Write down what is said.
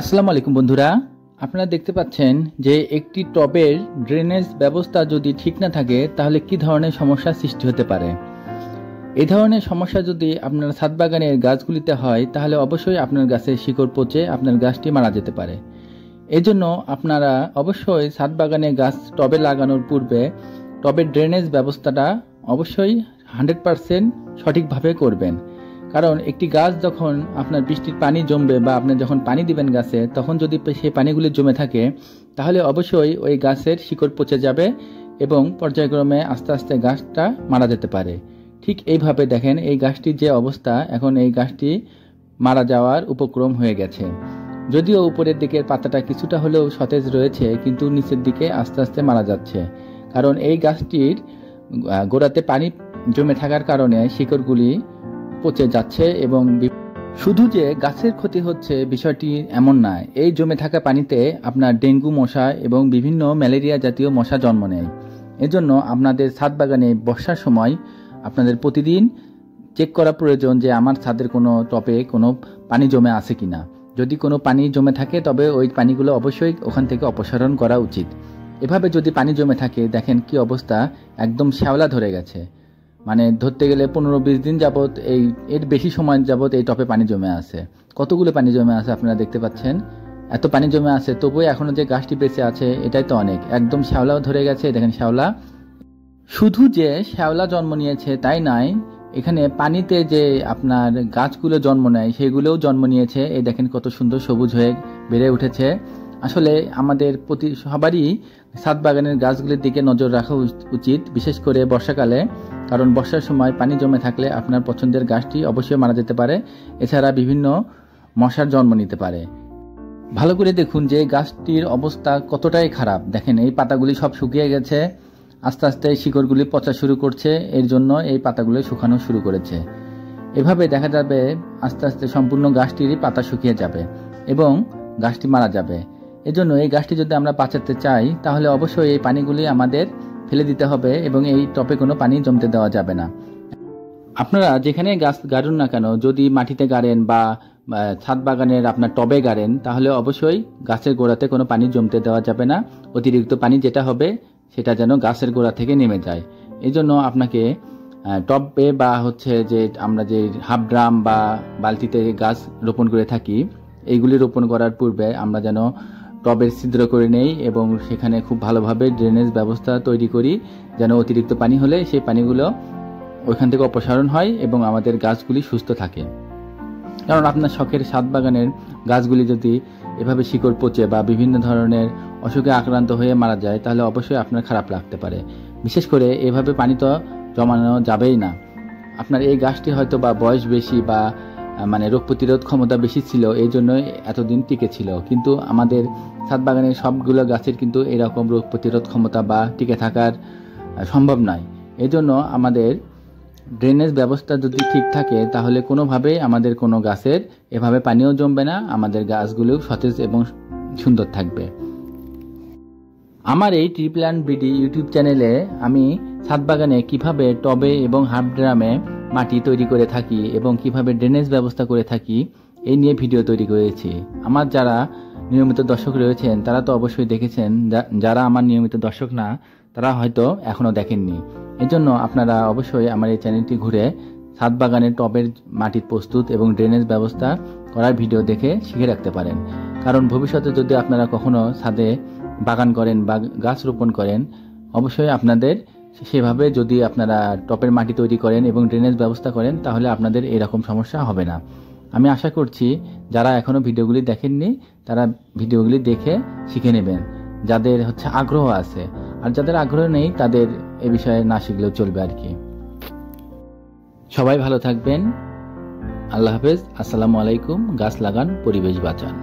আসসালামু আলাইকুম বন্ধুরা, আপনারা দেখতে পাচ্ছেন যে একটি টবের ড্রেনেজ ব্যবস্থা যদি ঠিক না থাকে তাহলে কি ধরনের সমস্যা সৃষ্টি হতে পারে। এই ধরনের সমস্যা যদি আপনার ছাদ বাগানের গাছগুলিতে হয় তাহলে অবশ্যই আপনার গাছের শিকড় পচে আপনার গাছটি মারা যেতে পারে। এজন্য আপনারা অবশ্যই ছাদ বাগানে গাছ টবে লাগানোর পূর্বে টবের ড্রেনেজ ব্যবস্থাটা অবশ্যই 100% সঠিকভাবে করবেন। কারণ একটি গাছ যখন আপনার বৃষ্টির পানি জমবে বা আপনি যখন পানি দিবেন গাছে, তখন যদি সেই পানিগুলি জমে থাকে তাহলে অবশ্যই ওই গাছের শিকড় পচে যাবে এবং পর্যায়ক্রমে আস্তে আস্তে গাছটা মারা যেতে পারে। ঠিক এইভাবে দেখেন এই গাছটির যে অবস্থা, এখন এই গাছটি মারা যাওয়ার উপক্রম হয়ে গেছে। যদিও উপরের দিকের পাতাটা কিছুটা হলেও সতেজ রয়েছে, কিন্তু নিচের দিকে আস্তে আস্তে মারা যাচ্ছে। কারণ এই গাছটির গোড়াতে পানি জমে থাকার কারণে শিকড়গুলি পচে যাচ্ছে। এবং শুধু যে গাছের ক্ষতি হচ্ছে বিষয়টি এমন নয়, এই জমে থাকা পানিতে আপনার ডেঙ্গু মশা এবং বিভিন্ন ম্যালেরিয়া জাতীয় মশা জন্ম নেয়। এজন্য আপনাদের ছাদ বাগানে বর্ষার সময় আপনাদের প্রতিদিন চেক করা প্রয়োজন যে আমার ছাদের কোনো টবে কোনো পানি জমে আছে কিনা। যদি কোনো পানি জমে থাকে তবে ওই পানিগুলো অবশ্যই ওখান থেকে অপসারণ করা উচিত। এভাবে যদি পানি জমে থাকে, দেখেন কি অবস্থা, একদম শ্যাওলা ধরে গেছে। মানে ধরতে গেলে 15-20 দিন যাবত এর বেশি সময় যাবত এই টপে পানি জমে আছে। কতগুলো পানি জমে আছে আপনারা দেখতে পাচ্ছেন। এত পানি জমে আছে তবুও এখনো যে গাছটি বেঁচে আছে এটাই তো অনেক। একদম শ্যাওলাও ধরে গেছে, দেখেন শ্যাওলা। শুধু যে শ্যাওলা জন্ম নিয়েছে তাই নয়, এখানে পানিতে যে আপনার গাছগুলো জন্ম নেয় সেগুলোও জন্ম নিয়েছে। এই দেখেন কত সুন্দর সবুজ হয়ে বেড়ে উঠেছে। আসলে আমাদের সবারই ছাদ বাগানের গাছগুলির দিকে নজর রাখা উচিত, বিশেষ করে বর্ষাকালে। কারণ বর্ষার সময় পানি জমে থাকলে আপনার পছন্দের গাছটি অবশ্যই মারা যেতে পারে। এছাড়া বিভিন্ন মশার জন্ম নিতে পারে। ভালো করে দেখুন যে গাছটির অবস্থা কতটাই খারাপ। দেখেন এই পাতাগুলি সব শুকিয়ে গেছে, আস্তে আস্তে শিকড়গুলি পচা শুরু করছে। এর জন্য এই পাতাগুলি শুকানো শুরু করেছে। এভাবে দেখা যাবে আস্তে আস্তে সম্পূর্ণ গাছটিরই পাতা শুকিয়ে যাবে এবং গাছটি মারা যাবে। এজন্য এই গাছটি যদি আমরা বাঁচাতে চাই তাহলে অবশ্যই এই পানিগুলি আমাদের ফেলে দিতে হবে এবং এই টবে কোনো পানি জমতে দেওয়া যাবে না। আপনারা যেখানে গাছ গাড়ুন না কেন, যদি মাটিতে গাড়েন বা ছাদ বাগানের আপনার টবে গাড়েন, তাহলে অবশ্যই গাছের গোড়াতে কোনো পানি জমতে দেওয়া যাবে না। অতিরিক্ত পানি যেটা হবে সেটা যেন গাছের গোড়া থেকে নেমে যায়। এই জন্য আপনাকে টবে বা যে আমরা যে হাফ ড্রাম বা বালতিতে গাছ রোপণ করে থাকি, এইগুলি রোপণ করার পূর্বে আমরা যেন টবের ছিদ্র করে নেই এবং সেখানে খুব ভালোভাবে ড্রেনেজ ব্যবস্থা তৈরি করি, যেন অতিরিক্ত পানি হলে সেই পানিগুলো ওইখান থেকে অপসারণ হয় এবং আমাদের গাছগুলি সুস্থ থাকে। কারণ আপনার শখের ছাদ বাগানের গাছগুলি যদি এভাবে শিকড় পচে বা বিভিন্ন ধরনের অসুখে আক্রান্ত হয়ে মারা যায় তাহলে অবশ্যই আপনার খারাপ লাগতে পারে। বিশেষ করে এভাবে পানি তো জমানো যাবেই না। আপনার এই গাছটি হয়তো বা বয়স বেশি বা রোগ প্রতিরোধ ক্ষমতা বেশি ছিল, এই জন্যই এতদিন টিকে ছিল। কিন্তু আমাদের ছাদ বাগানের সবগুলো গাছের কিন্তু এরকম রোগ প্রতিরোধ ক্ষমতা বা টিকে থাকার সম্ভব নয়। এই জন্য আমাদের ড্রেনেজ ব্যবস্থা যদি ঠিক থাকে তাহলে কোনোভাবেই আমাদের কোনো গাছের এভাবে পানিও জমবে না, আমাদের গাছগুলোও সতেজ এবং সুন্দর থাকবে। আমার এই ট্রি প্ল্যান্ট বিডি ইউটিউব চ্যানেলে আমি ছাদ বাগানে কিভাবে টবে এবং হাফ ড্রামে মাটি তৈরি করে থাকি এবং কিভাবে ড্রেনেজ ব্যবস্থা করে থাকি এই নিয়ে ভিডিও তৈরি করেছি। আমার যারা নিয়মিত দর্শক রয়েছেন তারা তো অবশ্যই দেখেছেন, যারা আমার নিয়মিত দর্শক না তারা হয়তো এখনও দেখেননি। এজন্য আপনারা অবশ্যই আমার এই চ্যানেলটি ঘুরে ছাদ বাগানের টবের মাটির প্রস্তুত এবং ড্রেনেজ ব্যবস্থা করার ভিডিও দেখে শিখে রাখতে পারেন। কারণ ভবিষ্যতে যদি আপনারা কখনো ছাদে বাগান করেন বা গাছ রোপণ করেন, অবশ্যই আপনাদের সেভাবে যদি আপনারা টবের মাটি তৈরি করেন এবং ড্রেনেজ ব্যবস্থা করেন তাহলে আপনাদের এরকম সমস্যা হবে না। আমি আশা করছি যারা এখনও ভিডিওগুলি দেখেননি তারা ভিডিওগুলি দেখে শিখে নেবেন, যাদের আগ্রহ আছে। আর যাদের আগ্রহ নেই তাদের এ বিষয়ে না শিখলেও চলবে আর কি। সবাই ভালো থাকবেন। আল্লাহ হাফেজ। আসসালামু আলাইকুম। গাছ লাগান, পরিবেশ বাঁচান।